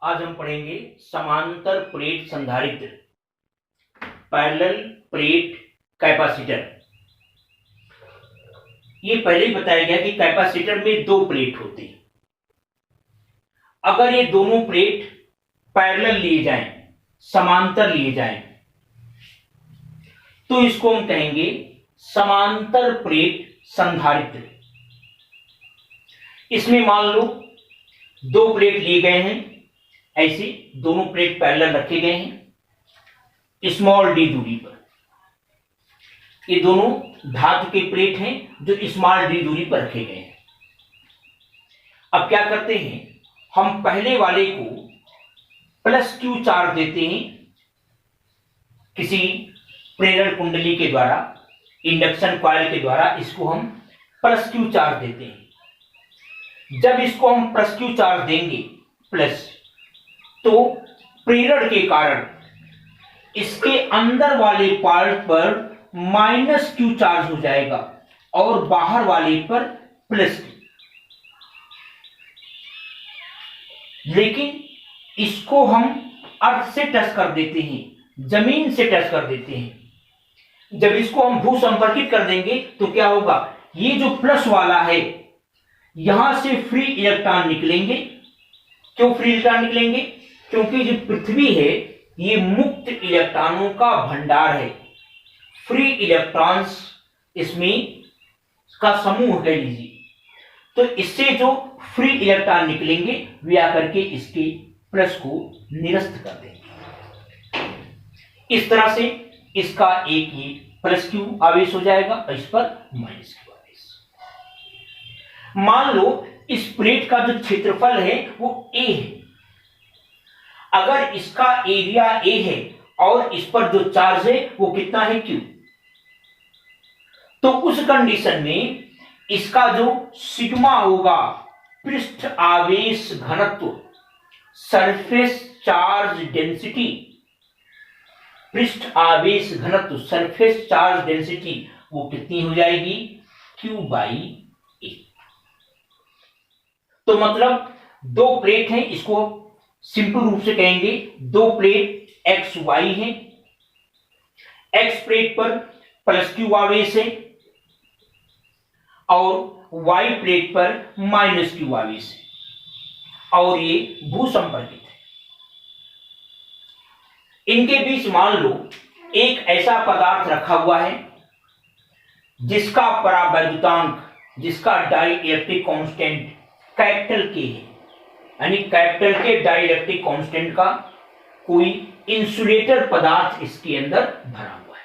आज हम पढ़ेंगे समांतर प्लेट संधारित्र, पैरेलल प्लेट कैपेसिटर। ये पहले ही बताया गया कि कैपेसिटर में दो प्लेट होती हैं। अगर ये दोनों प्लेट पैरेलल लिए जाएं, समांतर लिए जाएं, तो इसको हम कहेंगे समांतर प्लेट संधारित्र। इसमें मान लो दो प्लेट लिए गए हैं, ऐसे दोनों प्लेट पैरेलल रखे गए हैं स्मॉल डी दूरी पर। ये दोनों धातु के प्लेट हैं जो स्मॉल डी दूरी पर रखे गए हैं। अब क्या करते हैं, हम पहले वाले को प्लस क्यू चार्ज देते हैं किसी प्रेरण कुंडली के द्वारा, इंडक्शन कॉइल के द्वारा इसको हम प्लस क्यू चार्ज देते हैं। जब इसको हम प्लस क्यू चार्ज देंगे प्लस, तो प्रेरण के कारण इसके अंदर वाले पार्ट पर माइनस क्यू चार्ज हो जाएगा और बाहर वाले पर प्लस क्यू। लेकिन इसको हम अर्थ से टच कर देते हैं, जमीन से टच कर देते हैं। जब इसको हम भू संपर्कित कर देंगे तो क्या होगा, ये जो प्लस वाला है यहां से फ्री इलेक्ट्रॉन निकलेंगे। क्यों फ्री इलेक्ट्रॉन निकलेंगे? क्योंकि जो पृथ्वी है ये मुक्त इलेक्ट्रॉनों का भंडार है, फ्री इलेक्ट्रॉन्स इसमें का समूह कह लीजिए। तो इससे जो फ्री इलेक्ट्रॉन निकलेंगे वे आकर के इसके प्लस को निरस्त कर देंगे। इस तरह से इसका एक ही प्लस क्यू आवेश हो जाएगा और इस पर माइनस क्यू आवेश। मान लो इस प्लेट का जो क्षेत्रफल है वो ए है। अगर इसका एरिया ए है और इस पर जो चार्ज है वो कितना है, क्यू, तो उस कंडीशन में इसका जो सिग्मा होगा, पृष्ठ आवेश घनत्व, सरफेस चार्ज डेंसिटी, पृष्ठ आवेश घनत्व, सरफेस चार्ज डेंसिटी, वो कितनी हो जाएगी, क्यू बाई ए। तो मतलब दो प्लेट हैं, इसको सिंपल रूप से कहेंगे दो प्लेट एक्स वाई है। एक्स प्लेट पर प्लस क्यू आवेश है और वाई प्लेट पर माइनस क्यू आवेश है और ये भू संपर्कित है। इनके बीच मान लो एक ऐसा पदार्थ रखा हुआ है जिसका परावैद्युतांक, जिसका डाइइलेक्ट्रिक कांस्टेंट कैपिटल के है, यानी कैपिटल के डाइइलेक्ट्रिक कांस्टेंट का कोई इंसुलेटर पदार्थ इसके अंदर भरा हुआ है,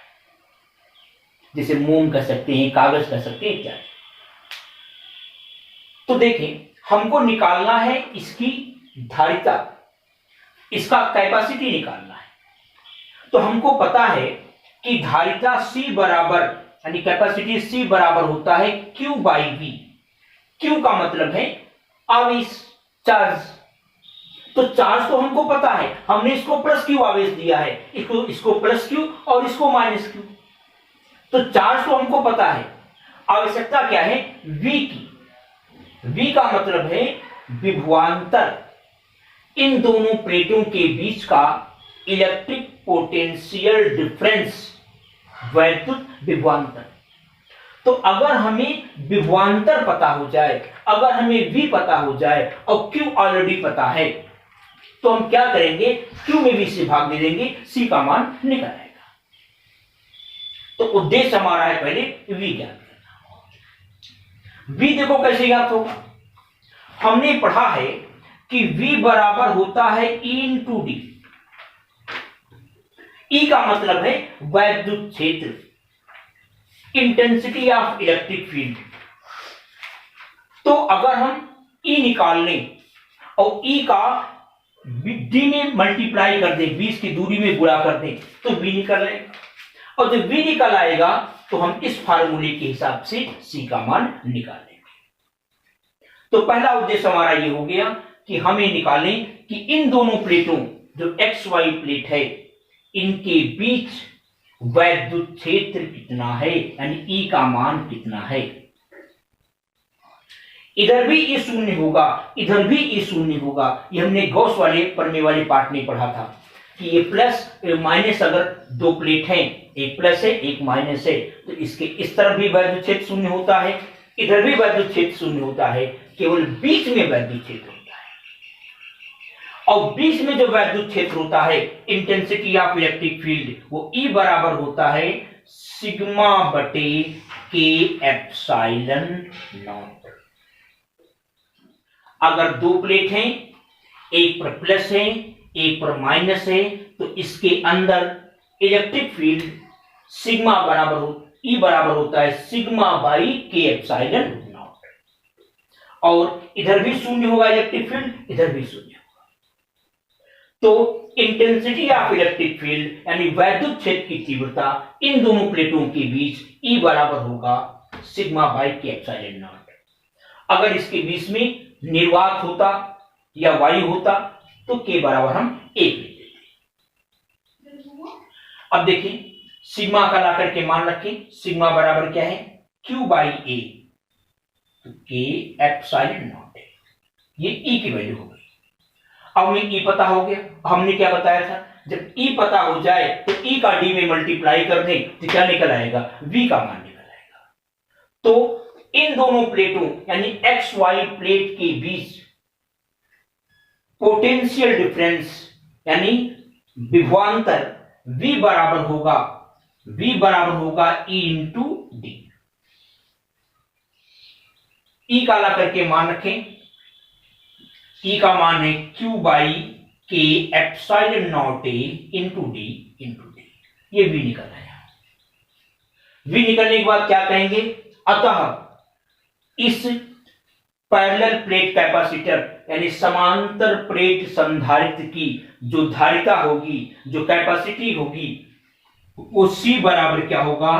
जिसे मोम कह सकते हैं, कागज कह सकते हैं इत्यादि। तो देखें, हमको निकालना है इसकी धारिता, इसका कैपेसिटी निकालना है। तो हमको पता है कि धारिता C बराबर, यानी कैपेसिटी C बराबर होता है Q बाई V। Q का मतलब है आवेश, चार्ज। तो चार्ज तो हमको पता है, हमने इसको प्लस क्यू आवेश दिया है, इसको प्लस क्यू और इसको माइनस क्यू। तो चार्ज तो हमको पता है, आवश्यकता क्या है, V की। V का मतलब है विभवांतर, इन दोनों प्लेटों के बीच का इलेक्ट्रिक पोटेंशियल डिफरेंस, वैद्युत विभवांतर। तो अगर हमें विभवांतर पता हो जाए, अगर हमें V पता हो जाए और Q ऑलरेडी पता है, तो हम क्या करेंगे, Q में V से भाग दे देंगे, C का मान निकल आएगा। तो उद्देश्य हमारा है पहले V ज्ञात करना। V देखो कैसे ज्ञात होगा, हमने पढ़ा है कि V बराबर होता है E इंटू डी। E का मतलब है वैद्युत क्षेत्र, इंटेंसिटी ऑफ इलेक्ट्रिक फील्ड। तो अगर हम E निकाल लें और E का D में मल्टीप्लाई कर दें, 20 की दूरी में गुणा कर दें, तो V निकल आएगा। और जब V निकल आएगा तो हम इस फार्मूले के हिसाब से C का मान निकाल लेंगे। तो पहला उद्देश्य हमारा ये हो गया कि हमें निकालें कि इन दोनों प्लेटों, जो एक्स वाई प्लेट है, इनके बीच वैद्युत क्षेत्र कितना है, यानी E का मान कितना है। इधर भी ई शून्य होगा, इधर भी ई शून्य होगा। ये हमने गॉस वाले प्रमेय वाले पार्ट में पढ़ा था कि ये प्लस माइनस, अगर दो प्लेट हैं, एक प्लस है एक माइनस है, तो इसके इस तरफ भी वैद्युत क्षेत्र शून्य होता है, इधर भी वैद्युत क्षेत्र शून्य होता है, केवल बीच में वैद्युत क्षेत्र होता है। और बीच में जो वैद्युत क्षेत्र होता है, इंटेंसिटी ऑफ इलेक्ट्रिक फील्ड, वो ई बराबर होता है सिग्मा बटे के एप्सिलॉन नॉट। अगर दो प्लेट हैं, एक पर प्लस है एक पर माइनस है, तो इसके अंदर इलेक्ट्रिक फील्ड सिग्मा बराबर ई बराबर होता है सिग्मा बाई के एप्सिलॉन नॉट। और इधर भी शून्य होगा इलेक्ट्रिक फील्ड, इधर भी शून्य होगा। तो इंटेंसिटी ऑफ इलेक्ट्रिक फील्ड यानी वैद्युत क्षेत्र की तीव्रता इन दोनों प्लेटों के बीच ई बराबर होगा सिग्मा बाई के एप्सिलॉन नॉट। अगर इसके बीच में निर्वात होता या वायु होता तो के बराबर हम एक लेते थे। अब देखिए सिग्मा का लाकर के मान रखें, सिग्मा बराबर क्या है क्यू बाई ए, तो के एप्सिलॉन नॉट है, ये ई की वैल्यू हो गई। अब हमें ई पता हो गया। हमने क्या बताया था, जब ई पता हो जाए तो ई का डी में मल्टीप्लाई कर दें तो क्या निकल आएगा, वी का मान निकल आएगा। तो इन दोनों प्लेटों यानी एक्स वाई प्लेट के बीच पोटेंशियल डिफरेंस यानी विभवांतर V बराबर होगा E इंटू डी। ई का ला करके मान रखें, ई का मान है Q बाई के epsilon not a into D. ये V निकल आया। V निकलने के बाद क्या कहेंगे, अतः इस पैरेलल प्लेट कैपेसिटर यानी समांतर प्लेट संधारित्र की जो धारिता होगी, जो कैपेसिटी होगी, वो C बराबर क्या होगा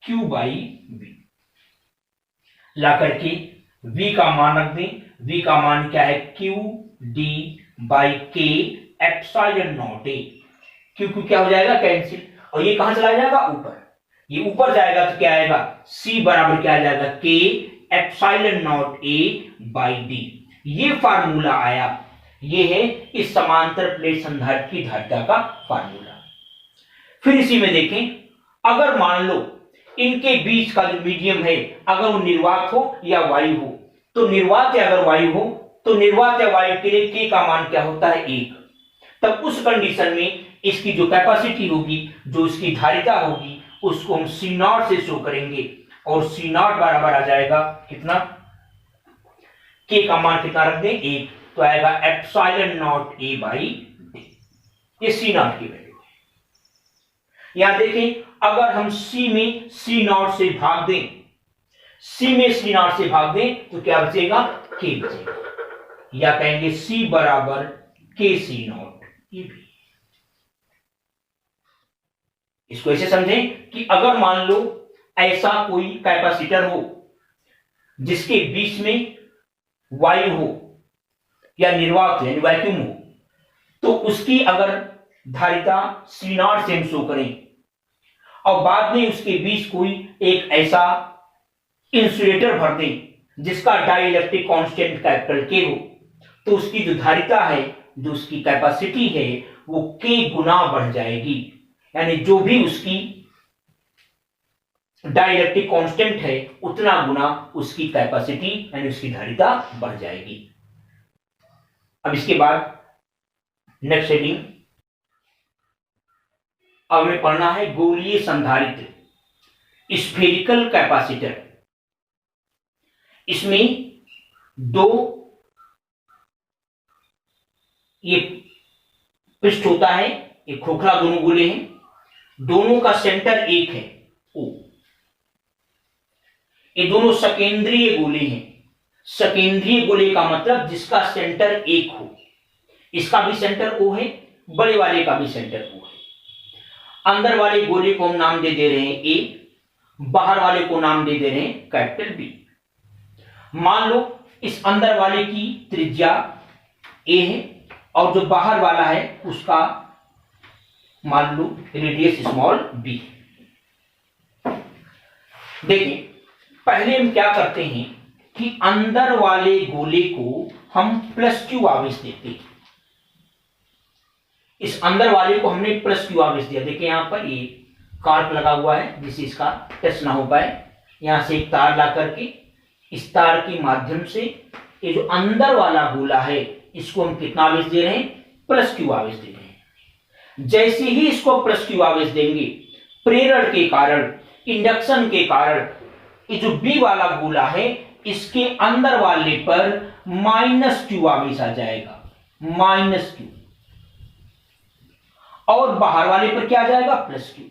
Q बाई V। ला करके V का मान रख दें, V का मान क्या है Q D बाई के एप्सिलॉन नॉट ए। Q क्या हो जाएगा कैंसिल, और ये कहां चला जाएगा ऊपर, ये ऊपर जाएगा तो क्या आएगा C बराबर क्या आ जाएगा के epsilon not a by D. ये फार्मूला आया, ये है इस समांतर प्लेट संधारित्र की धारिता का फार्मूला। फिर इसी में देखें, अगर मान लो इनके बीच का जो मीडियम है अगर वो निर्वात हो या वायु हो, तो निर्वात या अगर वायु हो तो निर्वात या वायु के लिए के का मान क्या होता है एक। तब उस कंडीशन में इसकी जो कैपेसिटी होगी, जो इसकी धारिता होगी, उसको हम सी नॉट से शो करेंगे, और सी नॉट बराबर आ जाएगा कितना, के का मान कितना रख दें एक, तो आएगा epsilon not a by D. ये सी नॉट की वैल्यू है। यहां देखें, अगर हम सी में सी नॉट से भाग दें, सी में सी नॉट से भाग दें तो क्या बचेगा के बचेगा, या कहेंगे सी बराबर के सी नॉट। ये भी इसको ऐसे समझें कि अगर मान लो ऐसा कोई कैपेसिटर हो जिसके बीच में वायु हो या निर्वात यानी वैक्यूम हो, तो उसकी अगर धारिता सी नॉट से हम शो करें, और बाद में उसके बीच कोई एक ऐसा इंसुलेटर भर दें जिसका डाई इलेक्ट्रिक कांस्टेंट कैपिटल के हो, तो उसकी जो धारिता है, जो उसकी कैपेसिटी है, वो के गुना बढ़ जाएगी। यानी जो भी उसकी डाइलेक्ट्रिक कांस्टेंट है उतना गुना उसकी कैपेसिटी यानी उसकी धारिता बढ़ जाएगी। अब इसके बाद नेक्स्ट हेडिंग, अब हमें पढ़ना है गोलीय संधारित्र, स्फेरिकल कैपेसिटर। इसमें दो ये पृष्ठ होता है, एक खोखला दोनों गोले हैं, दोनों का सेंटर एक है O। ये दोनों सकेंद्रीय गोले हैं। सकेंद्रीय गोले का मतलब जिसका सेंटर एक हो, इसका भी सेंटर O है, बड़े वाले का भी सेंटर O है। अंदर वाले गोले को हम नाम दे रहे हैं A, बाहर वाले को नाम दे रहे हैं कैपिटल B। मान लो इस अंदर वाले की त्रिज्या A है और जो बाहर वाला है उसका मान लो रेडियस स्मॉल b। देखिए पहले हम क्या करते हैं कि अंदर वाले गोले को हम प्लस क्यू आवेश देते हैं। इस अंदर वाले को हमने प्लस क्यू आवेश दिया। देखिए यहां पर ये कार्क लगा हुआ है जिससे इसका टच ना हो पाए। यहां से एक तार ला करके इस तार के माध्यम से ये जो अंदर वाला गोला है इसको हम कितना आवेश दे रहे हैं? प्लस क्यू आवेश दे रहे हैं। जैसे ही इसको प्लस क्यू आवेश देंगे, प्रेरण के कारण, इंडक्शन के कारण ये जो बी वाला गोला है इसके अंदर वाले पर माइनस क्यू आवेश आ जाएगा, माइनस क्यू, और बाहर वाले पर क्या आ जाएगा? Plus Q.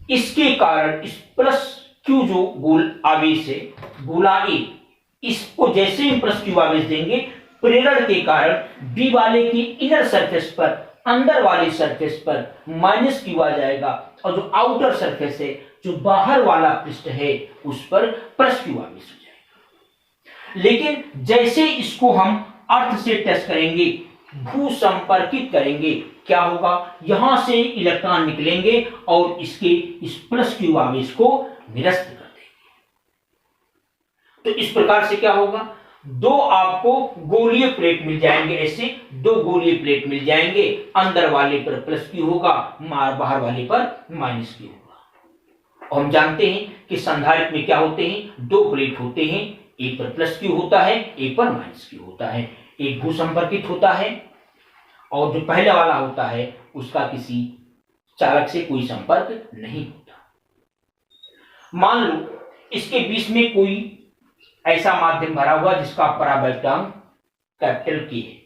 इसके कारण इस प्लस क्यू जो गोल आवेश है, गोला ए, इसको जैसे ही प्लस क्यू आवेश देंगे, प्रेरण के कारण बी वाले की इनर सरफेस पर, अंदर वाली सरफेस पर माइनस क्यू आ जाएगा, और जो आउटर सरफेस है, जो बाहर वाला पृष्ठ है, उस पर प्लस क्यू आवेश हो जाएगा। लेकिन जैसे इसको हम अर्थ से टच करेंगे, भू संपर्कित करेंगे, क्या होगा? यहां से इलेक्ट्रॉन निकलेंगे और इसके इस प्लस क्यू आवेश को निरस्त कर देंगे। तो इस प्रकार से क्या होगा? दो आपको गोलीय प्लेट मिल जाएंगे, ऐसे दो गोलीय प्लेट मिल जाएंगे, अंदर वाले पर प्लस क्यू होगा, बाहर वाले पर माइनस क्यू होगा। और हम जानते हैं कि संधारित्र में क्या होते हैं? दो प्लेट होते हैं, एक पर प्लस क्यू होता है, एक पर माइनस क्यू होता है। एक भू संपर्कित होता है और जो पहले वाला होता है उसका किसी चालक से कोई संपर्क नहीं होता। मान लो इसके बीच में कोई ऐसा माध्यम भरा हुआ जिसका परावैक्टांक कैपिटल के है,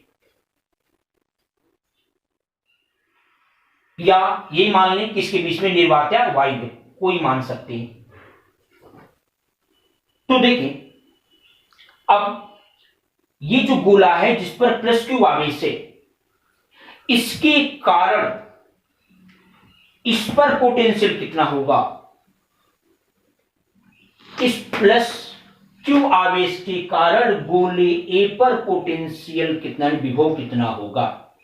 या ये मान लें कि इसके बीच में निर्वात या वायु है, कोई मान सकते हैं। तो देखें, अब ये जो गोला है जिस पर प्लस क्यू आवेश है, इसके कारण इस पर पोटेंशियल कितना होगा? इस प्लस क्यू आवेश के कारण गोले ए पर पोटेंशियल कितना, विभव कितना होगा?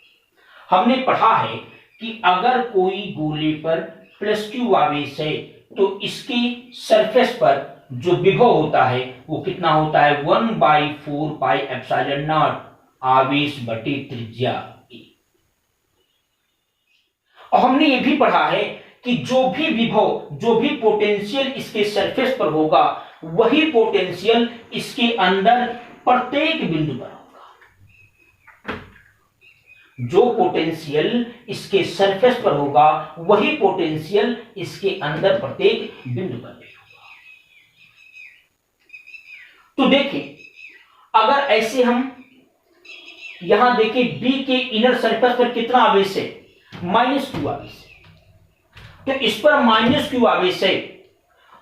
हमने पढ़ा है कि अगर कोई गोले पर प्लस क्यू आवेश है तो इसकी सरफेस पर जो विभव होता है वो कितना होता है? 1/4 पाई एप्सिलॉन नॉट आवेश बटे त्रिज्या ए। और हमने ये भी पढ़ा है कि जो भी विभव, जो भी पोटेंशियल इसके सरफेस पर होगा, वही पोटेंशियल इसके अंदर प्रत्येक बिंदु पर होगा। जो पोटेंशियल इसके सरफेस पर होगा, वही पोटेंशियल इसके अंदर प्रत्येक बिंदु पर भी होगा। तो देखें, अगर ऐसे हम यहां देखें, बी के इनर सरफेस पर कितना आवेश है? माइनस क्यू आवेश है। तो इस पर माइनस क्यू आवेश है,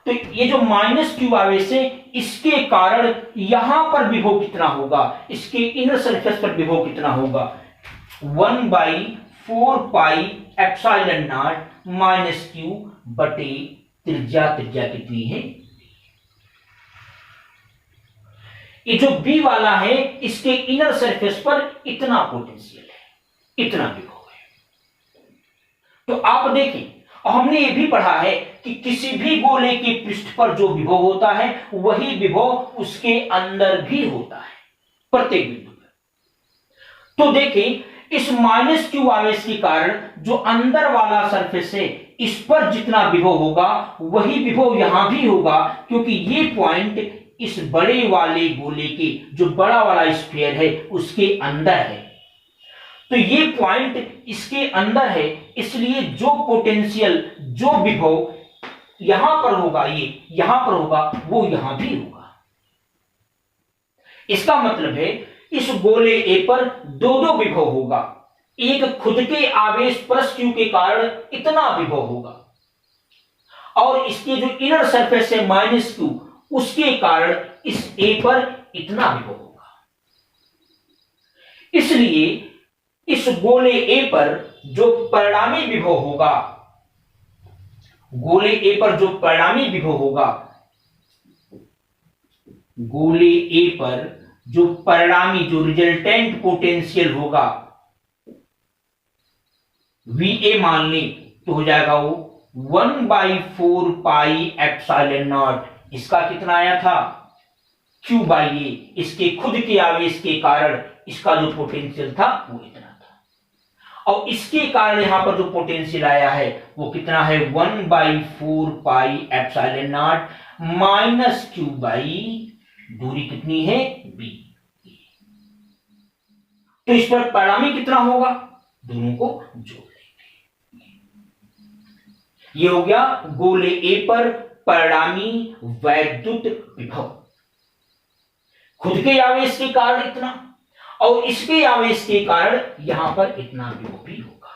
तो ये जो माइनस क्यू आवेश है, इसके कारण यहां पर विभव कितना होगा? इसके इनर सरफेस पर विभव कितना होगा? 1/4 पाई एप्सिलॉन नॉट माइनस क्यू बटे त्रिज्या। त्रिज्या कितनी है? ये जो बी वाला है, इसके इनर सरफेस पर इतना पोटेंशियल है, इतना विभव है। तो आप देखें, और हमने ये भी पढ़ा है कि किसी भी गोले के पृष्ठ पर जो विभव होता है, वही विभव उसके अंदर भी होता है, प्रत्येक बिंदु पर। तो देखें, इस माइनस क्यू आवेश के कारण जो अंदर वाला सरफेस है, इस पर जितना विभव होगा वही विभव यहां भी होगा, क्योंकि ये पॉइंट इस बड़े वाले गोले के, जो बड़ा वाला स्फीयर है, उसके अंदर है। तो ये पॉइंट इसके अंदर है, इसलिए जो पोटेंशियल, जो विभव यहां पर होगा, ये यहां पर होगा, वो यहां भी होगा। इसका मतलब है इस गोले ए पर दो दो विभव होगा। एक खुद के आवेश प्लस क्यू के कारण इतना विभव होगा, और इसके जो इनर सरफेस है माइनस क्यू, उसके कारण इस ए पर इतना विभव होगा। इसलिए इस गोले ए पर जो परिणामी विभव होगा, गोले ए पर जो परिणामी विभव होगा, गोले ए पर जो परिणामी, जो रिजल्टेंट पोटेंशियल होगा, वीए मान लें तो हो जाएगा वो 1/4 पाई एप्सिलॉन नॉट इसका कितना आया था Q बाई ए, इसके खुद के आवेश के कारण इसका जो पोटेंशियल था वो इतना था, और इसके कारण यहां पर जो पोटेंशियल आया है वो कितना है 1/4 पाई epsilon not minus Q by दूरी कितनी है B। तो इस पर परिणामी कितना होगा, दोनों को जोड़ लेंगे। ये हो गया गोले ए पर परिणामी वैद्युत विभव, खुद के आवेश के कारण इतना और इसके आवेश के कारण यहां पर इतना विभव भी होगा।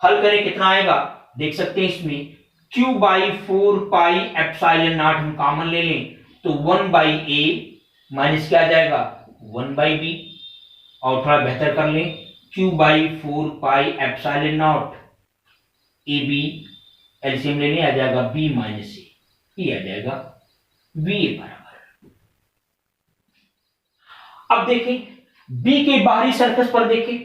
हल करें कितना आएगा, देख सकते हैं इसमें Q/4 पाई एप्सिलॉन नॉट हम कॉमन ले लें तो 1/a माइनस क्या आ जाएगा 1/b, और थोड़ा बेहतर कर लें Q/4 pi epsilon not a b, LCM लेने आ जाएगा b माइनस ए, ये आ जाएगा va बराबर। अब देखें b के बाहरी सरफेस पर देखें,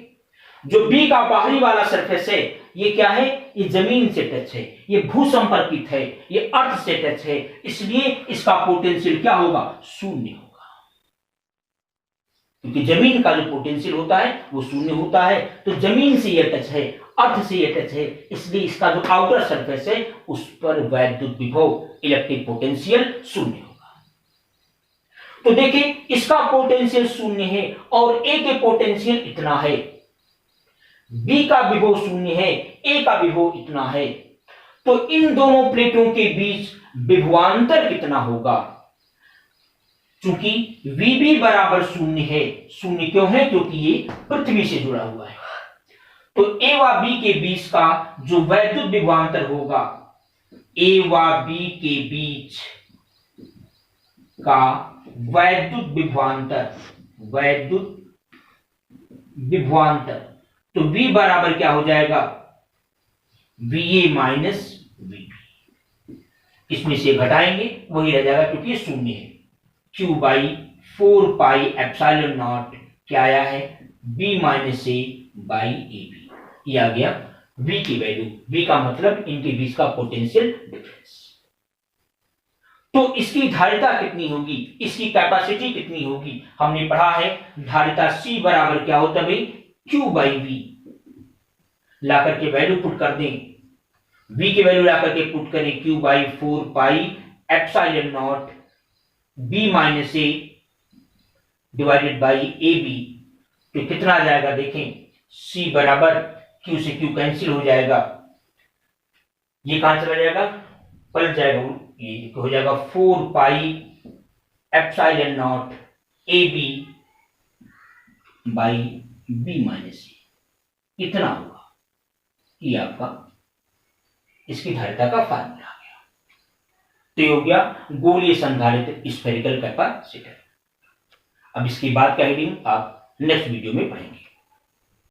जो b का बाहरी वाला सरफेस है ये क्या है, ये जमीन से टच है, ये भू संपर्कित है, ये अर्थ से टच है, इसलिए इसका पोटेंशियल क्या होगा, शून्य होगा, क्योंकि जमीन का जो पोटेंशियल होता है वो शून्य होता है। तो जमीन से ये टच है, अर्थ से ये टच है, इसलिए इसका जो आउटर सरफेस है उस पर वैद्युत विभव इलेक्ट्रिक पोटेंशियल शून्य होगा। तो देखिए इसका पोटेंशियल शून्य है और ए के पोटेंशियल इतना है, बी का विभव शून्य है, ए का विभव इतना है, तो इन दोनों प्लेटों के बीच विभवांतर कितना होगा, चूंकि VB बराबर शून्य है, शून्य क्यों है, क्योंकि ये पृथ्वी से जुड़ा हुआ है, तो A व B के बीच का जो वैद्युत विभवांतर होगा, A व B के बीच का वैद्युत विभवांतर, तो V बराबर क्या हो जाएगा VA माइनस VB, इसमें से घटाएंगे वही रह जाएगा क्योंकि शून्य है। Q/4 पाई एप्सिलॉन नॉट क्या आया है B minus A by a b, ये आ गया V की वैल्यू, V का मतलब इनके बीच का पोटेंशियल डिफरेंस। तो इसकी धारिता कितनी होगी, इसकी कैपेसिटी कितनी होगी, हमने पढ़ा है धारिता C बराबर क्या होता है Q/V, लाकर के वैल्यू पुट कर दें, V की वैल्यू लाकर के पुट करें Q/4 pi epsilon nought B minus A divided by a b, तो कितना आ जाएगा देखें C बराबर Q से Q कैंसिल हो जाएगा, ये कहां चला जाएगा पलट जाएगा, ये हो जाएगा 4 pi epsilon not a B by B minus A, इतना होगा, ये आपका इसकी धारिता का फार्मूला आ गया। तो ये हो गया गोलीय संधारित्र स्फेरिकल कैपेसिटर। अब इसकी बात का हेडिंग आप नेक्स्ट वीडियो में पढ़ेंगे।